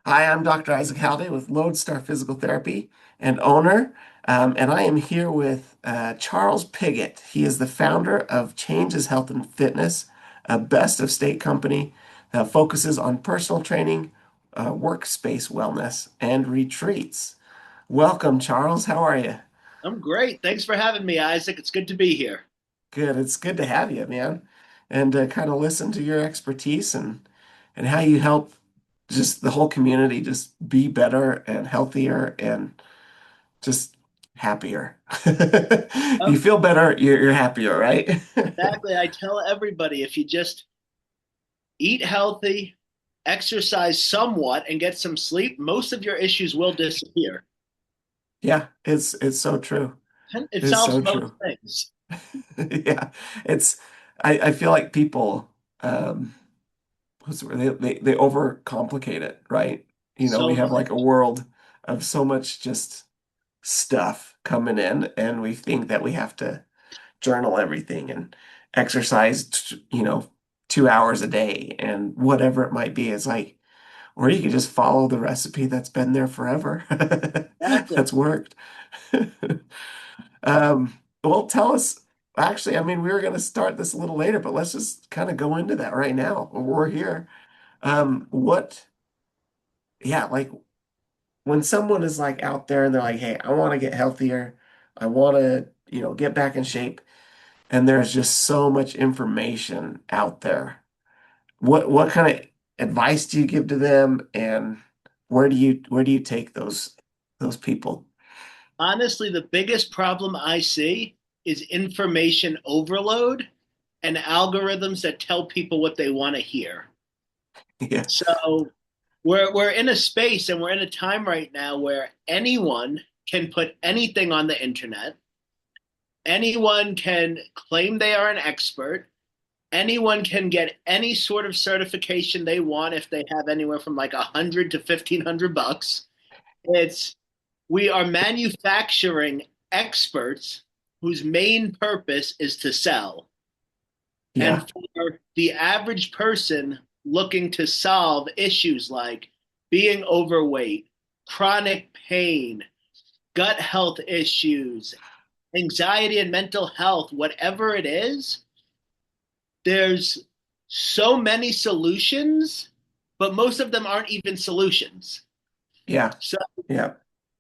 Hi, I'm Dr. Isaac Halday with Lodestar Physical Therapy and owner, and I am here with Charles Pigott. He is the founder of Changes Health and Fitness, a best of state company that focuses on personal training, workspace wellness, and retreats. Welcome, Charles. How are you? I'm great. Thanks for having me, Isaac. It's good to be here. Good. It's good to have you, man, and kind of listen to your expertise and how you help just the whole community just be better and healthier and just happier. You Oh, feel better, you're happier, right? exactly. I tell everybody if you just eat healthy, exercise somewhat, and get some sleep, most of your issues will disappear. Yeah, it's so true. And it It's solves so most true. things Yeah, it's I feel like people what's the word? They overcomplicate it, right? We so have like a much. world of so much just stuff coming in, and we think that we have to journal everything and exercise, 2 hours a day and whatever it might be. It's like, or you could just follow the recipe that's been there forever. Exactly. That's worked. Well, tell us. Actually, I mean, we were going to start this a little later, but let's just kind of go into that right now. We're here. What, yeah, like when someone is like out there and they're like, hey, I want to get healthier. I want to, get back in shape. And there's just so much information out there. What kind of advice do you give to them, and where do you take those people? Honestly, the biggest problem I see is information overload and algorithms that tell people what they want to hear. Yeah, So we're in a space and we're in a time right now where anyone can put anything on the internet. Anyone can claim they are an expert. Anyone can get any sort of certification they want if they have anywhere from like 100 to 1,500 bucks. It's we are manufacturing experts whose main purpose is to sell. yeah, And for the average person looking to solve issues like being overweight, chronic pain, gut health issues, anxiety and mental health, whatever it is, there's so many solutions, but most of them aren't even solutions. yeah, So yeah,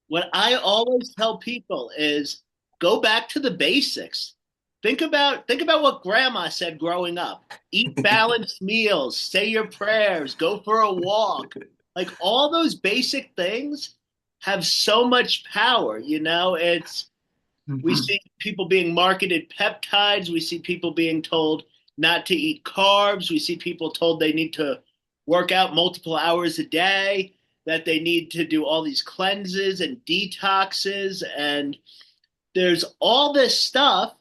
what I always tell people is go back to the basics. Think about what grandma said growing up. Eat balanced meals, say your prayers, go for a walk. Like all those basic things have so much power, It's we hmm see people being marketed peptides, we see people being told not to eat carbs, we see people told they need to work out multiple hours a day, that they need to do all these cleanses and detoxes. And there's all this stuff,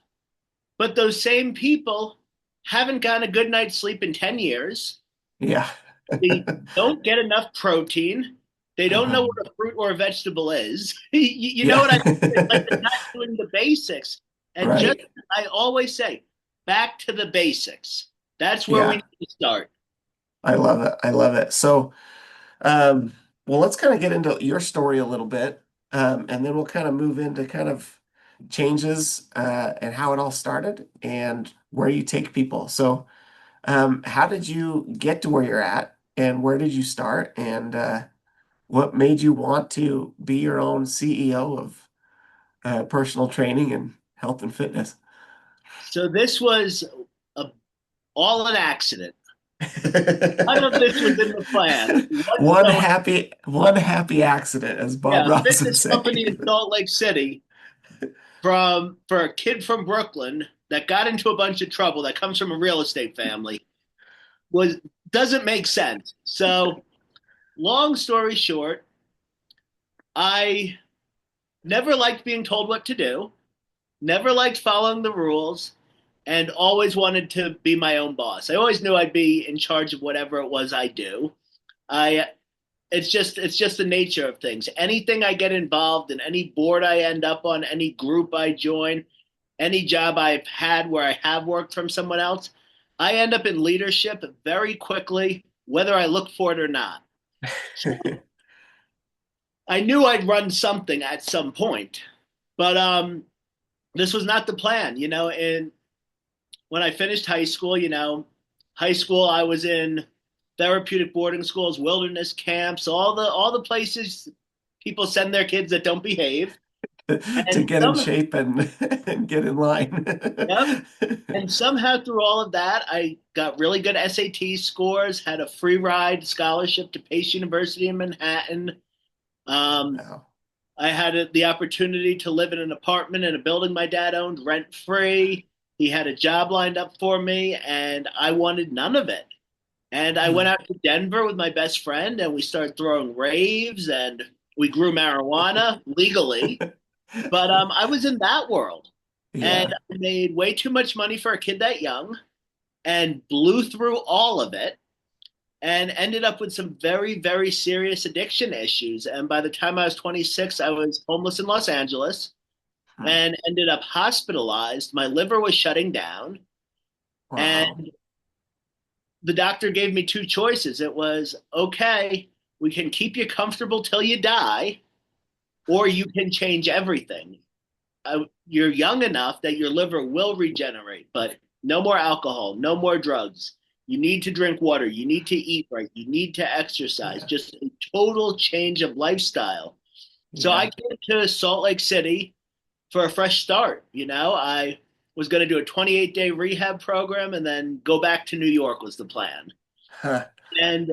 but those same people haven't gotten a good night's sleep in 10 years. yeah. They don't get enough protein. They don't know Uh-huh. what a fruit or a vegetable is. You know Yeah, what I mean? It's like they're not doing the basics. And just, right. I always say, back to the basics. That's where we Yeah, need to start. I love it. I love it. So, um, well, let's kind of get into your story a little bit, and then we'll kind of move into kind of changes and how it all started and where you take people. So, how did you get to where you're at, and where did you start, and what made you want to be your own CEO of personal training and health and fitness? So this was a, all an accident. None of this was in the plan whatsoever. One happy accident, as Bob Yeah, Ross would fitness company say. in Salt Lake City for a kid from Brooklyn that got into a bunch of trouble that comes from a real estate family was doesn't make sense. So, long story short, I never liked being told what to do, never liked following the rules, and always wanted to be my own boss. I always knew I'd be in charge of whatever it was I do. I it's just the nature of things. Anything I get involved in, any board I end up on, any group I join, any job I've had where I have worked from someone else, I end up in leadership very quickly, whether I look for it or not. I knew I'd run something at some point, but this was not the plan. And when I finished high school, high school I was in therapeutic boarding schools, wilderness camps, all the places people send their kids that don't behave. to And get in some, shape and and get in line. yep, and somehow through all of that, I got really good SAT scores, had a free ride scholarship to Pace University in Manhattan. Um, Wow. I had the opportunity to live in an apartment in a building my dad owned rent free. He had a job lined up for me, and I wanted none of it. And I went Hmm. out to Denver with my best friend, and we started throwing raves, and we grew marijuana legally. But I was in that world, and Yeah. I made way too much money for a kid that young, and blew through all of it, and ended up with some very, very serious addiction issues. And by the time I was 26, I was homeless in Los Angeles Hmm. and ended up hospitalized. My liver was shutting down, Wow. and the doctor gave me two choices. It was, okay, we can keep you comfortable till you die, or you can change everything. You're young enough that your liver will regenerate, but no more alcohol, no more drugs. You need to drink water. You need to eat right. You need to exercise. Yeah. Just a total change of lifestyle. So I Yeah. came to Salt Lake City for a fresh start. I was going to do a 28-day rehab program and then go back to New York was the plan. Huh. And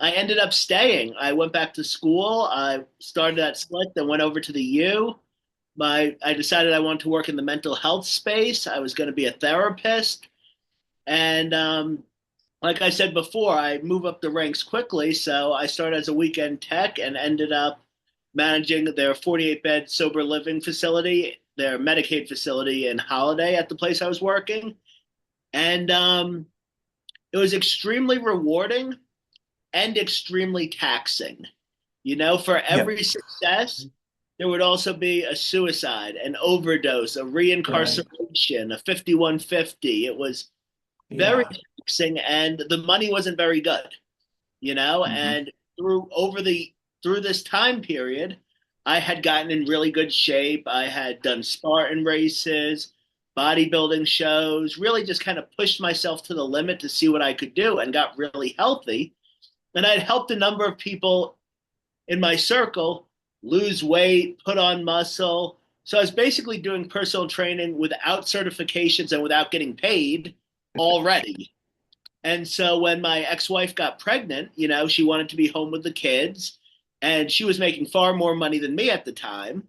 I ended up staying. I went back to school. I started at Slick, then went over to the U. I decided I wanted to work in the mental health space. I was going to be a therapist, and like I said before, I move up the ranks quickly. So I started as a weekend tech and ended up managing their 48-bed sober living facility, their Medicaid facility in Holiday at the place I was working, and it was extremely rewarding and extremely taxing. For Yep. every success, there would also be a suicide, an overdose, a Right. reincarceration, a 5150. It was very Yeah. taxing, and the money wasn't very good, Hmm. and through this time period, I had gotten in really good shape. I had done Spartan races, bodybuilding shows, really just kind of pushed myself to the limit to see what I could do and got really healthy. And I'd helped a number of people in my circle lose weight, put on muscle. So I was basically doing personal training without certifications and without getting paid already. And so when my ex-wife got pregnant, she wanted to be home with the kids, and she was making far more money than me at the time.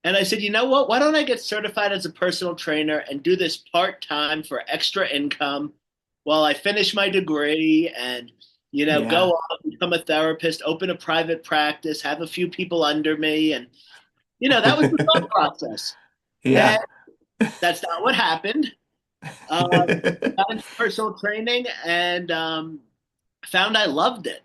And I said, you know what? Why don't I get certified as a personal trainer and do this part-time for extra income while I finish my degree and, go Yeah. on, become a therapist, open a private practice, have a few people under me. And, that was the thought process. And Yeah. that's not what happened. Got into personal training and found I loved it.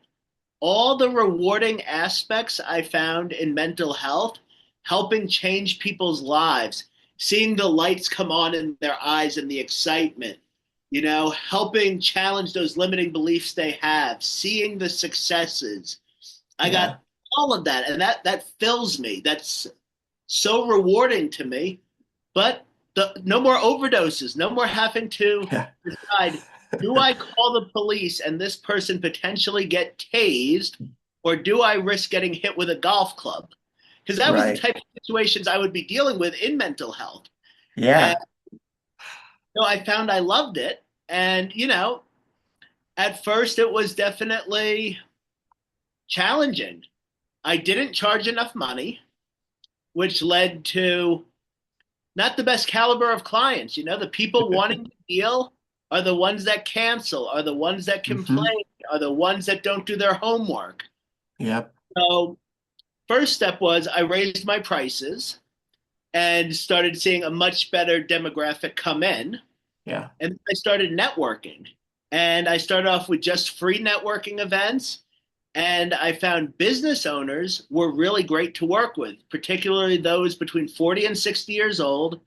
All the rewarding aspects I found in mental health, helping change people's lives, seeing the lights come on in their eyes and the excitement, helping challenge those limiting beliefs they have, seeing the successes. I Yeah. got all of that, and that fills me. That's so rewarding to me. But no more overdoses, no more having to Yeah. decide, do I call the police and this person potentially get tased, or do I risk getting hit with a golf club? Because that was the Right. type of situations I would be dealing with in mental health. And Yeah. I found I loved it. And, at first it was definitely challenging. I didn't charge enough money, which led to not the best caliber of clients. The people wanting to deal are the ones that cancel, are the ones that Hmm. complain, are the ones that don't do their homework. Yep. So, first step was I raised my prices and started seeing a much better demographic come in. Yeah. And I started networking. And I started off with just free networking events. And I found business owners were really great to work with, particularly those between 40 and 60 years old.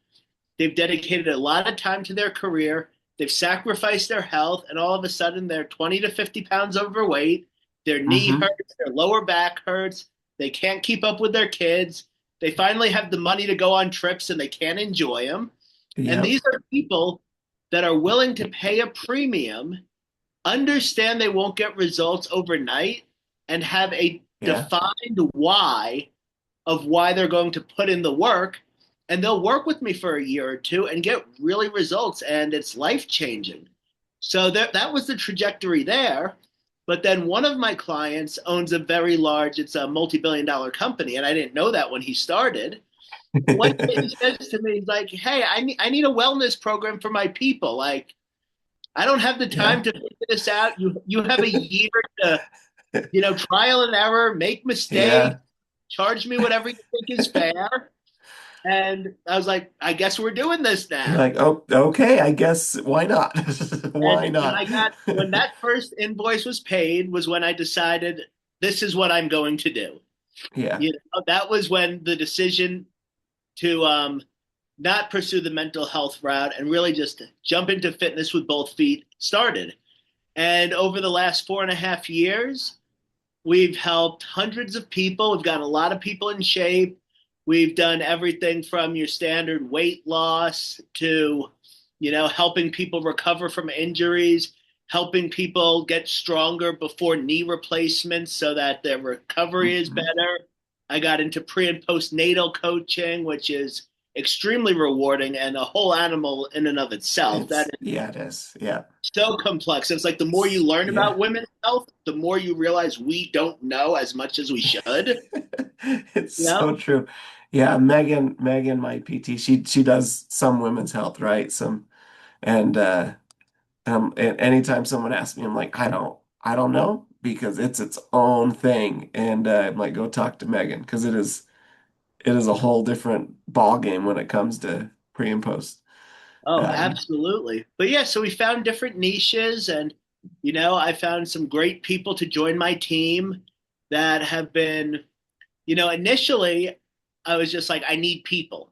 They've dedicated a lot of time to their career. They've sacrificed their health, and all of a sudden they're 20 to 50 pounds overweight. Their knee Hmm. hurts, their lower back hurts. They can't keep up with their kids. They finally have the money to go on trips and they can't enjoy them. And Yep. these are people that are willing to pay a premium, understand they won't get results overnight, and have a Yeah. defined why of why they're going to put in the work. And they'll work with me for a year or two and get really results, and it's life changing. So that was the trajectory there. But then one of my clients owns a very large, it's a multi-billion dollar company, and I didn't know that when he started. One day he says to me, he's like, "Hey, I need a wellness program for my people. Like, I don't have the time Yeah. to figure this out. You have a year to, trial and error, make mistakes, Yeah. charge me whatever you think is fair." And I was like, I guess we're doing this You're now. like, oh, okay, I guess why not? And Why not? when that first invoice was paid was when I decided this is what I'm going to do. Yeah. That was when the decision to not pursue the mental health route and really just jump into fitness with both feet started. And over the last 4.5 years, we've helped hundreds of people. We've got a lot of people in shape. We've done everything from your standard weight loss to, helping people recover from injuries, helping people get stronger before knee replacements so that their recovery is Mhm. better. I got into pre and postnatal coaching, which is extremely rewarding and a whole animal in and of itself. That is Yeah, it is. Yeah. so complex. It's like the more you learn Yeah. about women's health, the more you realize we don't know as much as we should. It's You so know? true. Yeah, Megan, my PT, she does some women's health, right? Some and and anytime someone asks me, I'm like, I don't know because it's its own thing. And I'm like, go talk to Megan because it is a whole different ball game when it comes to pre and post. Oh, Um, absolutely. But yeah, so we found different niches, and I found some great people to join my team that have been, initially I was just like, I need people.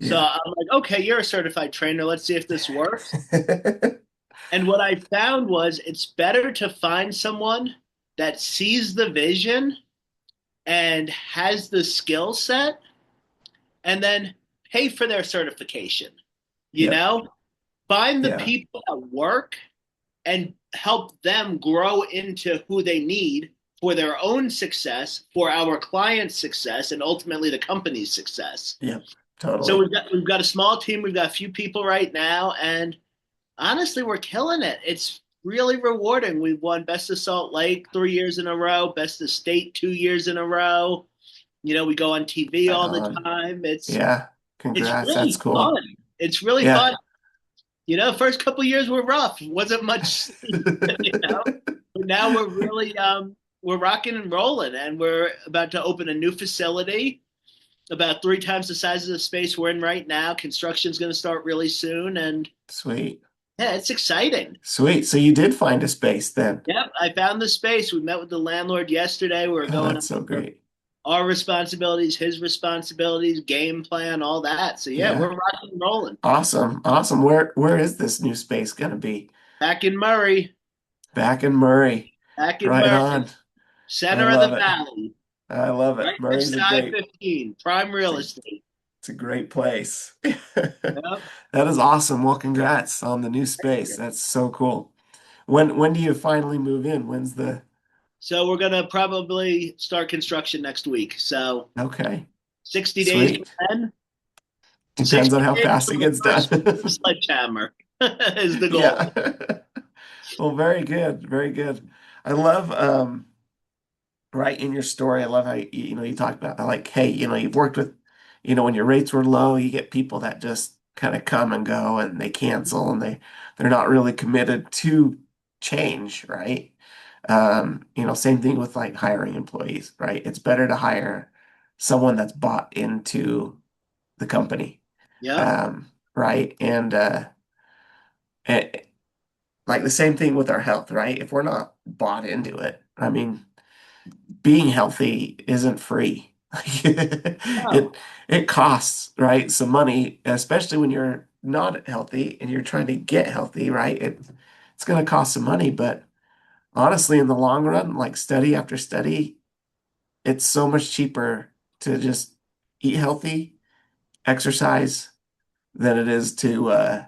So yeah. I'm like, okay, you're a certified trainer. Let's see if this works. And what I found was it's better to find someone that sees the vision and has the skill set and then pay for their certification. You Yep. know, find the Yeah. people that work and help them grow into who they need for their own success, for our clients' success, and ultimately the company's success. Yep. So Totally. we've got a small team, we've got a few people right now, and honestly, we're killing it. It's really rewarding. We've won Best of Salt Lake 3 years in a row, Best of State 2 years in a row. We go on TV Right all the on. time. Yeah. It's Congrats. That's really cool. fun. It's really Yeah. fun. First couple years were rough. Wasn't much sleep, you know. But now we're really we're rocking and rolling, and we're about to open a new facility about 3 times the size of the space we're in right now. Construction's going to start really soon, and Sweet. yeah, it's exciting. Sweet. So you did find a space then. Yep, I found the space. We met with the landlord yesterday. We were Oh, going that's so over great. our responsibilities, his responsibilities, game plan, all that. So yeah, we're Yeah. rocking and rolling. Awesome. Awesome. Where is this new space gonna be? Back in Murray, Back in Murray. back in Right Murray, on. I center of love the it. valley, I love it. right next Murray's to a great, I-15, prime it's real a, estate. it's a great place. Yep. That is awesome. Well, congrats on the new space. That's so cool. When do you finally move in? When's the So we're gonna probably start construction next week. So okay. 60 days from Sweet. then, Depends 60 on how days fast from it the gets done. first swing of the sledgehammer is the goal. Yeah. Well, very good. Very good. I love right in your story. I love how you talk about like, hey, you've worked with, when your rates were low, you get people that just kind of come and go and they cancel and they're not really committed to change, right? Same thing with like hiring employees, right? It's better to hire someone that's bought into the company, Yep. right? And like the same thing with our health, right? If we're not bought into it, I mean, being healthy isn't free. Oh, It costs, right? Some money, especially when you're not healthy and you're trying to get healthy, right? It's going to cost some money, but honestly, in the long run, like study after study, it's so much cheaper to just eat healthy, exercise, than it is to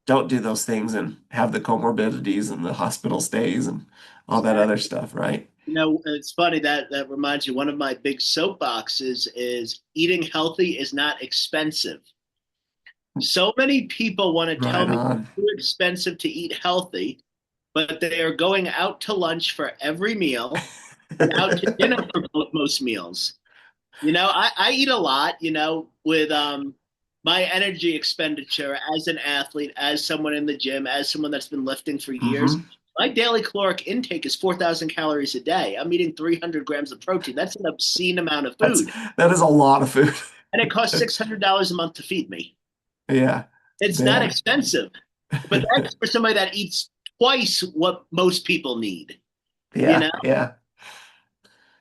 don't do those things and have the comorbidities and the hospital stays and all that other Exactly. stuff, right? It's funny that that reminds you. One of my big soapboxes is eating healthy is not expensive. So many people want to tell Right me it's on. too expensive to eat healthy, but they are going out to lunch for every meal and out to dinner for most meals. I eat a lot, with my energy expenditure as an athlete, as someone in the gym, as someone that's been lifting for years. Hmm. My daily caloric intake is 4,000 calories a day. I'm eating 300 grams of protein. That's an obscene amount of That's food. that is a lot of food. And it costs $600 a month to feed me. Yeah. It's not Man. expensive, but that's for somebody that eats twice what most people need. You Yeah, know, yeah.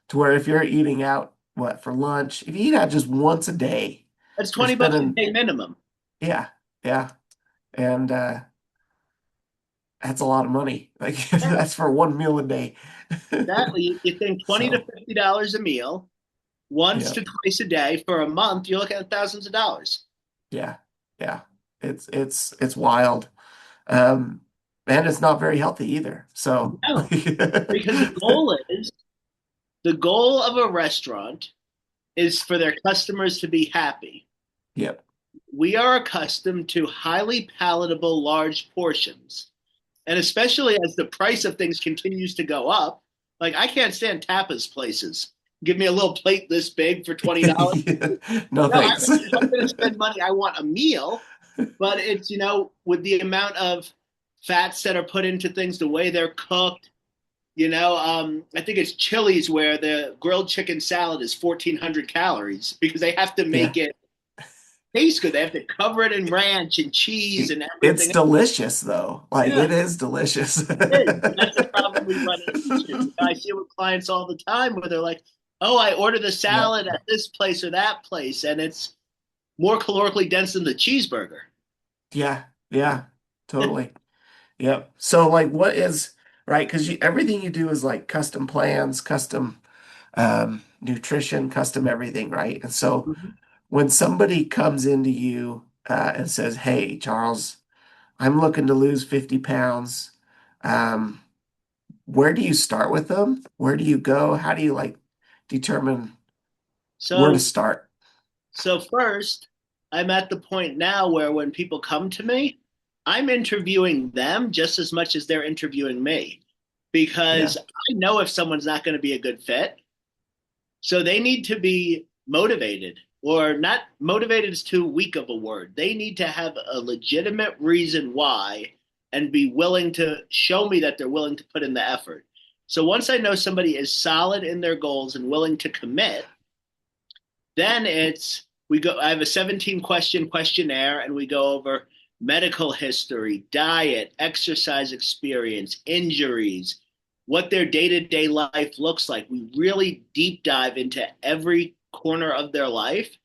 To where if you're eating out, what, for lunch, if you eat out just once a day, that's you're 20 bucks a spending, day minimum. yeah, yeah. And that's a lot of money. Like that's for one meal a day. Exactly. You think 20 to So, $50 a meal, once yeah, to twice a day for a month, you're looking at thousands of dollars. yeah, yeah. It's wild. And it's not very healthy either. So, No, because the goal of a restaurant is for their customers to be happy. yep, We are accustomed to highly palatable large portions. And especially as the price of things continues to go up, like I can't stand tapas places. Give me a little plate this big for $20. no No, thanks. if I'm going to spend money, I want a meal. But it's, with the amount of fats that are put into things, the way they're cooked, I think it's Chili's where the grilled chicken salad is 1,400 calories because they have to Yeah. make it taste good. They have to cover it in ranch and cheese and It's everything. delicious though. Like Yeah, it is delicious. it is. And that's the problem we run into. I see it with clients all the time where they're like, oh, I order the Yep. salad at this place or that place, and it's more calorically dense than the cheeseburger. Yeah. Yeah. Totally. Yep. So like what is right? Because everything you do is like custom plans, custom nutrition, custom everything, right? And so Mhm. when somebody comes into you and says, "Hey, Charles, I'm looking to lose 50 pounds," um, where do you start with them? Where do you go? How do you like determine where to So, start? so first, I'm at the point now where when people come to me, I'm interviewing them just as much as they're interviewing me Yeah. because I know if someone's not going to be a good fit. So they need to be motivated, or not motivated is too weak of a word. They need to have a legitimate reason why and be willing to show me that they're willing to put in the effort. So once I know somebody is solid in their goals and willing to commit, then it's we go. I have a 17 question questionnaire, and we go over medical history, diet, exercise experience, injuries, what their day to day life looks like. We really deep dive into every corner of their life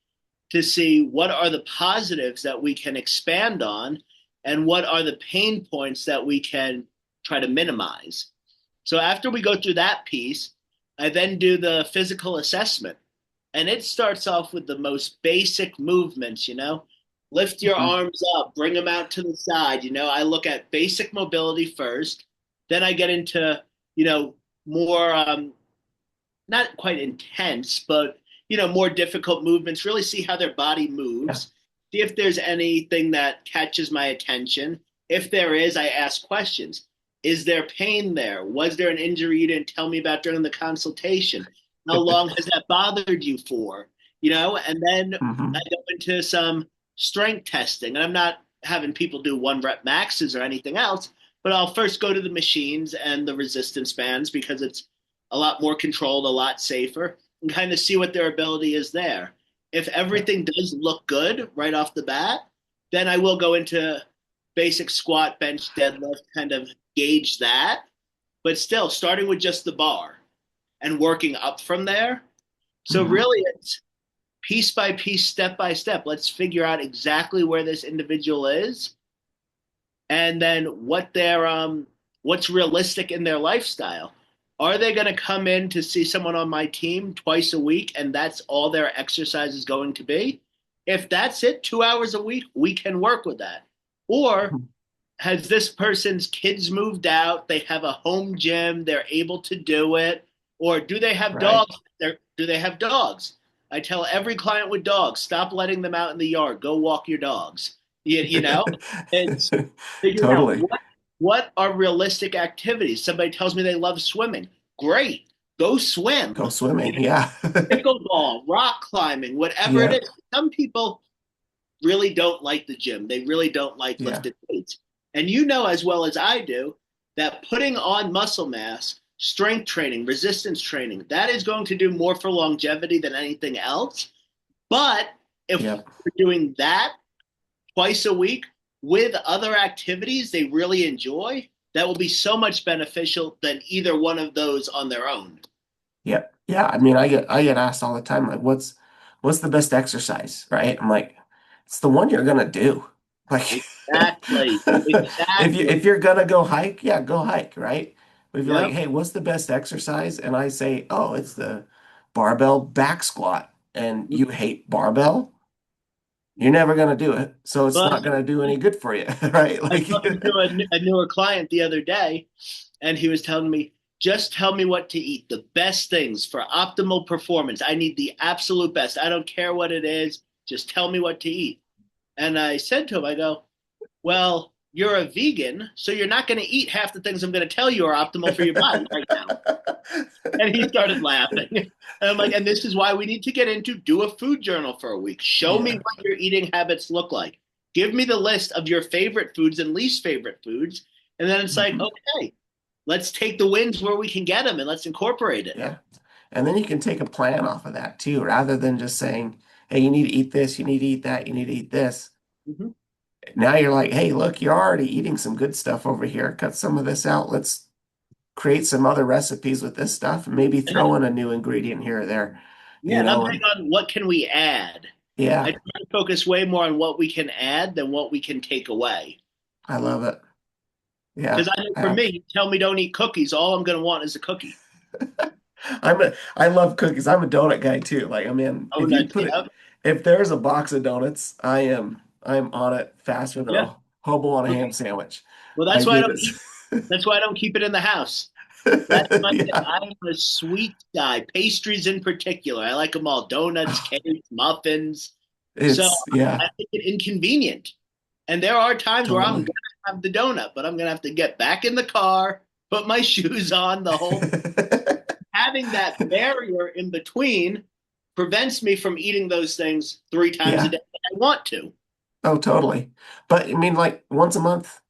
to see what are the positives that we can expand on and what are the pain points that we can try to minimize. So after we go through that piece, I then do the physical assessment. And it starts off with the most basic movements, lift your Mhm. arms up, bring them out to the side. I look at basic mobility first. Then I get into, more, not quite intense, but, more difficult movements, really see how their body Yeah. moves, see if there's anything that catches my attention. If there is, I ask questions. Is there pain there? Was there an injury you didn't tell me about during the consultation? How long has that bothered you for? And then I Hmm. go into some strength testing. And I'm not having people do 1 rep maxes or anything else, but I'll first go to the machines and the resistance bands because it's a lot more controlled, a lot safer, and kind of see what their ability is there. If Yeah. everything does look good right off the bat, then I will go into basic squat, bench, deadlift, kind of gauge that. But still, starting with just the bar and working up from there. So, Hmm. really, it's piece by piece, step by step. Let's figure out exactly where this individual is and then what's realistic in their lifestyle. Are they going to come in to see someone on my team twice a week and that's all their exercise is going to be? If that's it, 2 hours a week, we can work with that. Or has this person's kids moved out? They have a home gym, they're able to do it. Or do they have Right. dogs? Do they have dogs? I tell every client with dogs, stop letting them out in the yard. Go walk your dogs. You know, it's figuring out Totally. what are realistic activities. Somebody tells me they love swimming. Great, go swim. Go You swimming. know, Yeah. pickleball, rock climbing, whatever it Yeah. is. Some people really don't like the gym. They really don't like Yeah. lifting weights. And you know as well as I do that putting on muscle mass, strength training, resistance training, that is going to do more for longevity than anything else. But if Yeah. we're doing that twice a week with other activities they really enjoy, that will be so much beneficial than either one of those on their own. Yep. Yeah. I mean, I get asked all the time, like, what's the best exercise, right? I'm like, it's the one you're gonna do. Like, Exactly. if Exactly. you're gonna go hike, yeah, go hike, right? But if you're like, Yep. hey, what's the best exercise? And I say, oh, it's the barbell back squat, and you hate barbell, you're never gonna do it. So it's But not gonna do any good for you, right? I was Like, talking to a newer client the other day, and he was telling me, just tell me what to eat, the best things for optimal performance. I need the absolute best. I don't care what it is. Just tell me what to eat. And I said to him, I go, well, you're a vegan, so you're not going to eat half the things I'm going to tell you are optimal for your body right now. And he started laughing. And I'm like, and this is why we need to get into do a food journal for a week. Show me yeah, what your eating habits look like. Give me the list of your favorite foods and least favorite foods. And then it's like, mhm, okay, let's take the wins where we can get them and let's incorporate it. yeah. And then you can take a plan off of that too, rather than just saying, hey, you need to eat this, you need to eat that, you need to eat this. Mm-hmm. Now you're like, hey, look, you're already eating some good stuff over here. Cut some of this out. Let's create some other recipes with this stuff and maybe throw in a new ingredient here or there, Yeah, and I'm big and on what can we add. I yeah, try to focus way more on what we can add than what we can take away. I love it. Yeah. Because I know for me, you tell me don't eat cookies, all I'm going to want is a cookie. I love cookies. I'm a donut guy too. Like, I mean, Oh, if you nuts. put it, Yeah. if there's a box of donuts, I'm on it faster than Yeah. a hobo on a ham Okay. sandwich. Well, I that's why I do don't this. keep. That's why I don't keep it in the house. That's my thing. Yeah, I'm a sweet guy. Pastries in particular, I like them all: donuts, cakes, muffins. So yeah, I think it inconvenient. And there are times where I'm totally. gonna have the donut, but I'm gonna have to get back in the car, put my shoes on. The whole having that barrier in between prevents me from eating those things 3 times a Yeah. day. I want to. Oh, totally. But I mean, like once a month,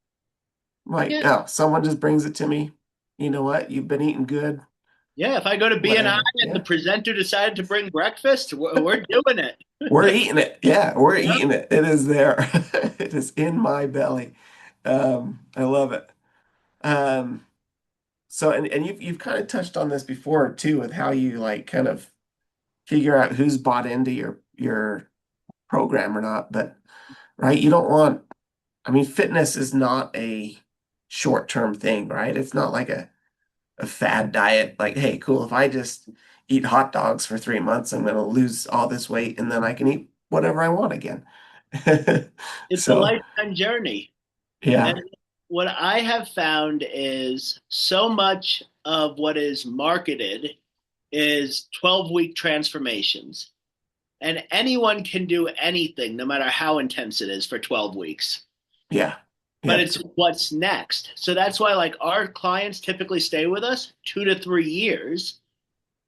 like, Yeah. oh, someone just brings it to me. You know what? You've been eating good, Yeah, if I go to B&I whatever. and the Yeah. presenter decided to bring breakfast, we're doing it. We're eating it. Yeah, we're Yep. eating it. It is there. It is in my belly. I love it. Um, so and you've kind of touched on this before too, with how you like kind of figure out who's bought into your program or not. But right, you don't want, I mean, fitness is not a short-term thing, right? It's not like a fad diet. Like, hey, cool, if I just eat hot dogs for 3 months, I'm gonna lose all this weight and then I can eat whatever I want again. It's a So lifetime journey. yeah, And what I have found is so much of what is marketed is 12-week transformations. And anyone can do anything, no matter how intense it is, for 12 weeks. yeah, But yep. it's what's next. So that's why, like, our clients typically stay with us 2 to 3 years.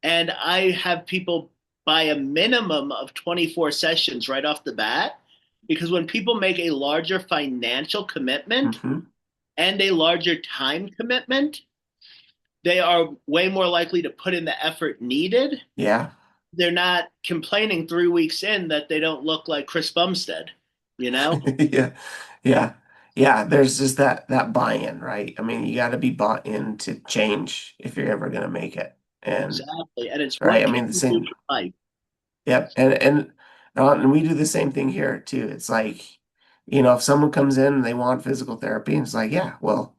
And I have people buy a minimum of 24 sessions right off the bat. Because when people make a larger financial commitment Hmm. and a larger time commitment, they are way more likely to put in the effort needed. Yeah. They're not complaining 3 weeks in that they don't look like Chris Bumstead, you know? Yeah. Yeah. Yeah. There's just that buy-in, right? I mean, you got to be bought in to change if you're ever going to make it. And Exactly. And it's right. what I can mean, the you do same. for life? Yep. And we do the same thing here too. It's like, if someone comes in and they want physical therapy, it's like, yeah, well,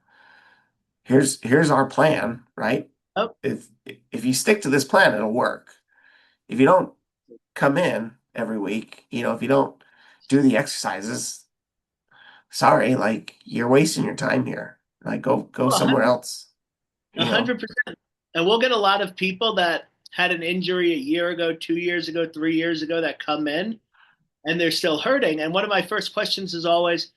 here's our plan, right? Oh, if you stick to this plan, it'll work. If you don't come in every week, if you don't do the exercises, sorry, like you're wasting your time here. Like go a somewhere hundred, else, a you know. 100%. And we'll get a lot of people that had an injury a year ago, 2 years ago, 3 years ago that come in and they're still hurting. And one of my first questions is always,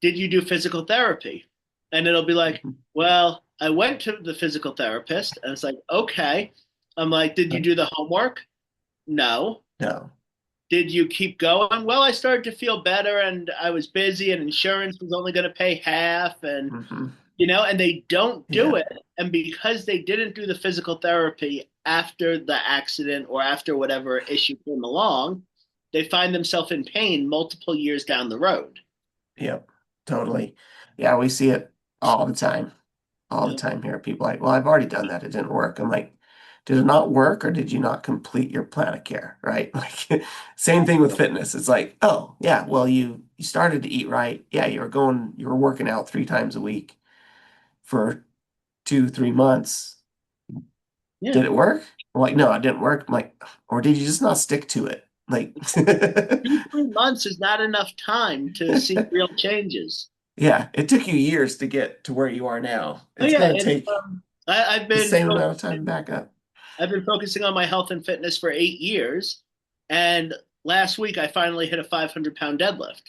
did you do physical therapy? And it'll be like, well, I went to the physical therapist. And it's like, okay. I'm like, did you do the homework? No. No. Did you keep going? Well, I started to feel better and I was busy and insurance was only going to pay half. And Hmm. and they don't do Yeah. it. And because they didn't do the physical therapy after the accident or after whatever issue came along, they find themselves in pain multiple years down the road. Yep. Totally. Yeah, we see it all the time. All the Yeah. time here. People are like, well, I've already done that. It didn't work. I'm like, did it not work or did you not complete your plan of care? Right? Like same thing with fitness. It's like, oh yeah, well you started to eat right. Yeah, you were working out 3 times a week for 2, 3 months. Yeah. Did it work? I'm like, no, it didn't work. I'm like, or did you just not stick to it? Like 2, 3 months is not enough time to see real changes. yeah, it took you years to get to where you are now. Oh It's yeah, gonna it's take I've the been same amount of time focusing back up. I've been focusing on my health and fitness for 8 years, and last week I finally hit a 500-pound deadlift,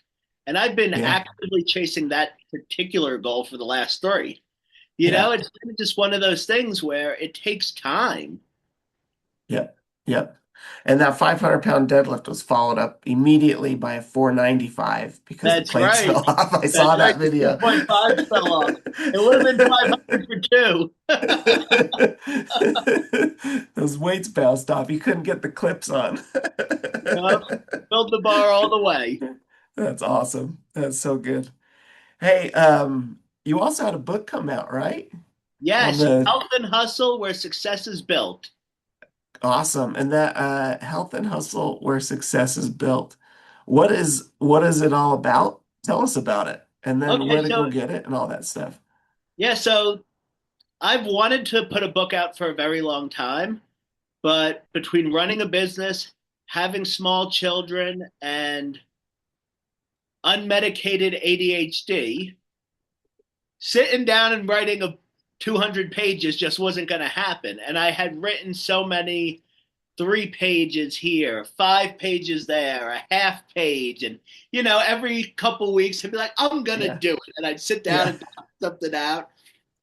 and I've been Yeah, actively chasing that particular goal for the last three. yeah. It's kind of just one of those things where it takes time. Yep. Yep. And that 500-pound deadlift was followed up immediately by a 495 because the That's plates right. fell off. I That's saw right. that The video. 2.5 fell off. It would have been 500 for two. Those weights bounced off. You couldn't get the clips on. Yep. Build the bar all the way. That's awesome. That's so good. Hey, you also had a book come out, right? On Yes, the health and hustle where success is built. Awesome. And that health and hustle where success is built. What is it all about? Tell us about it. And then Okay, where to go so get it and all that stuff. yeah, so I've wanted to put a book out for a very long time, but between running a business, having small children, and unmedicated ADHD, sitting down and writing a 200 pages just wasn't going to happen. And I had written so many 3 pages here, 5 pages there, a half page. And, every couple weeks I'd be like, I'm going to Yeah. do it. And I'd sit down Yeah. and talk something out.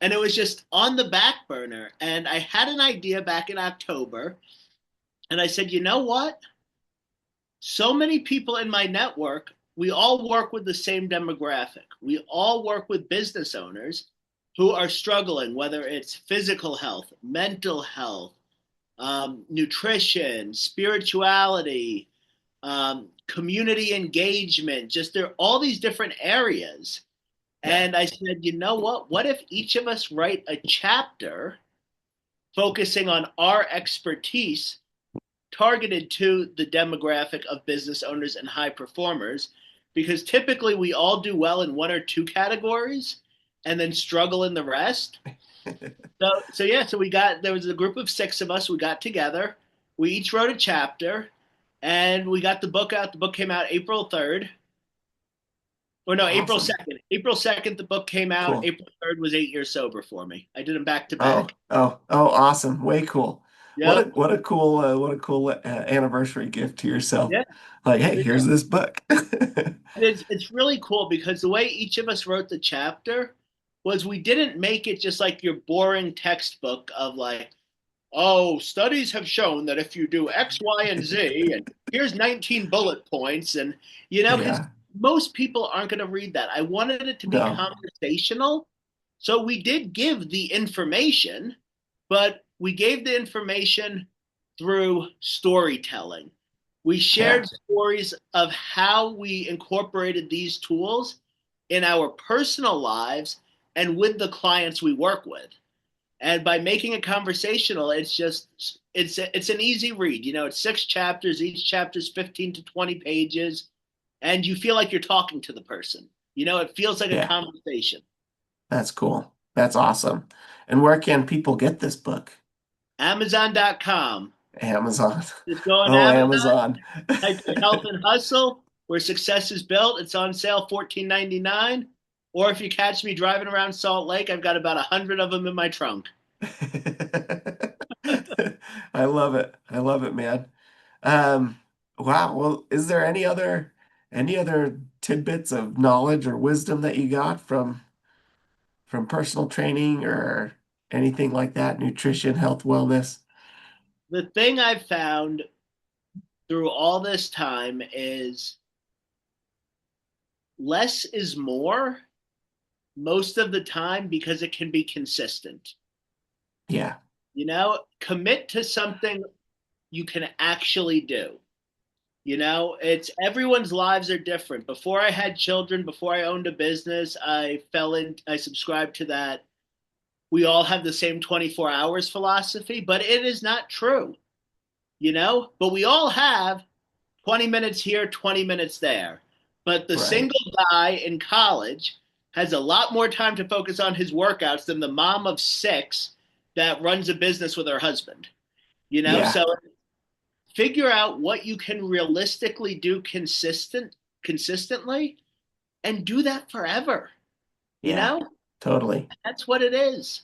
And it was just on the back burner. And I had an idea back in October. And I said, you know what? So many people in my network, we all work with the same demographic. We all work with business owners who are struggling, whether it's physical health, mental health, nutrition, spirituality, community engagement, just there are all these different areas. Yeah. And I said, you know what? What if each of us write a chapter focusing on our expertise targeted to the demographic of business owners and high performers? Because typically we all do well in one or two categories and then struggle in the rest. So there was a group of six of us. We got together. We each wrote a chapter, and we got the book out. The book came out April 3rd. Or no, April Awesome. 2nd. April 2nd, the book came out. Cool. April 3rd was 8 years sober for me. I did them back to Oh, back. oh, oh, awesome. Way cool. Yep. What a cool anniversary gift to yourself. Yeah. Like, hey, here's this book. And it's really cool because the way each of us wrote the chapter was we didn't make it just like your boring textbook of like, oh, studies have shown that if you do X, Y, and Z, and here's 19 bullet points, and because Yeah. most people aren't going to read that. I wanted it to be No. conversational. So we did give the information, but we gave the information through storytelling. We Yeah. shared stories of how we incorporated these tools in our personal lives and with the clients we work with. And by making it conversational, it's an easy read. It's 6 chapters. Each chapter is 15 to 20 pages, and you feel like you're talking to the person. It feels like a Yeah. conversation. That's cool. That's awesome. And where can people get this book? Amazon.com. Amazon. Just go on Oh, Amazon, Amazon. type in Health and Hustle, where success is built. It's on sale $14.99. Or if you catch me driving around Salt Lake, I've got about 100 of them in my trunk. I love it. I love it, man. Wow. Well, is there any other tidbits of knowledge or wisdom that you got from personal training or anything like that? Nutrition, health, wellness. The thing I've found through all this time is less is more most of the time because it can be consistent. Yeah. Commit to something you can actually do. It's everyone's lives are different. Before I had children, before I owned a business, I subscribed to that we all have the same 24 hours philosophy, but it is not true. But we all have 20 minutes here, 20 minutes there. But the Right. single guy in college has a lot more time to focus on his workouts than the mom of six that runs a business with her husband. Yeah. So figure out what you can realistically do consistently and do that forever. You Yeah. know, Totally. that's what it is.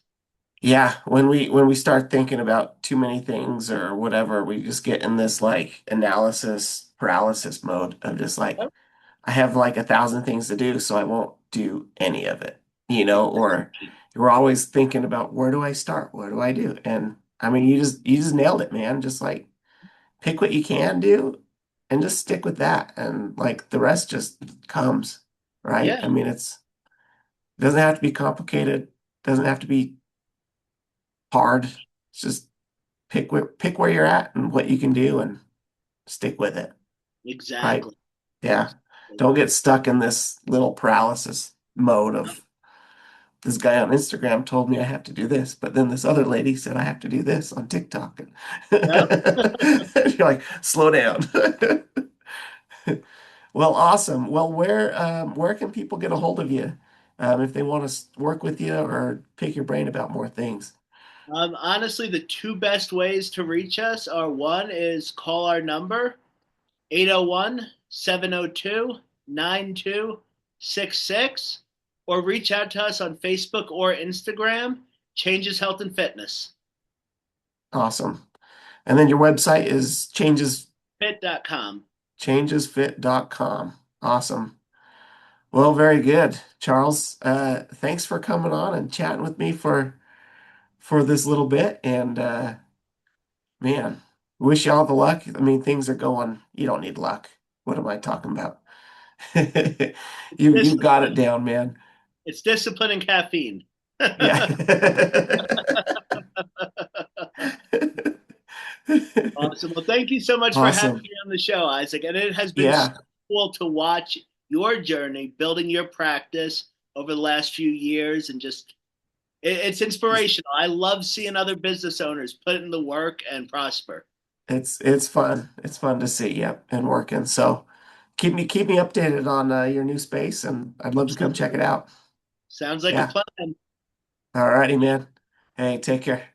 Yeah, when we start thinking about too many things or whatever, we just get in this like analysis paralysis mode of just like I have like 1,000 things to do, so I won't do any of it, or we're always thinking about where do I start? What do I do? And I mean, you just nailed it, man. Just like pick what you can do and just stick with that. And like the rest just comes, right? Yeah, I mean, it doesn't have to be complicated, doesn't have to be hard. It's just pick where you're at and what you can do and stick with it, right? exactly. Yeah. Exactly. Don't get stuck in this little paralysis mode of this guy on Instagram told me I have to do this, but then this other lady said I have to do this on TikTok. Yeah. You're like, slow down. Well, awesome. Well, where can people get a hold of you if they want to work with you or pick your brain about more things? Honestly, the two best ways to reach us are one is call our number 801-702-9266, or reach out to us on Facebook or Instagram, Changes Health and Fitness, Awesome. And then your website is fit.com. changesfit.com. Awesome. Well, very good, Charles. Thanks for coming on and chatting with me for this little bit. And man, wish you all the luck. I mean, things are going. You don't need luck. What am I talking about? You've got it Discipline. down, man. It's discipline and caffeine. Yeah. Awesome. Well, thank you so much for having Awesome. me on the show, Isaac. And it has been so Yeah. cool to watch your journey building your practice over the last few years and just it's inspirational. I love seeing other business owners put in the work and prosper. It's fun. It's fun to see. Yep, and working. So keep me updated on your new space, and I'd love to come check Absolutely. it out. Sounds like a Yeah. plan. All righty, man. Hey, take care.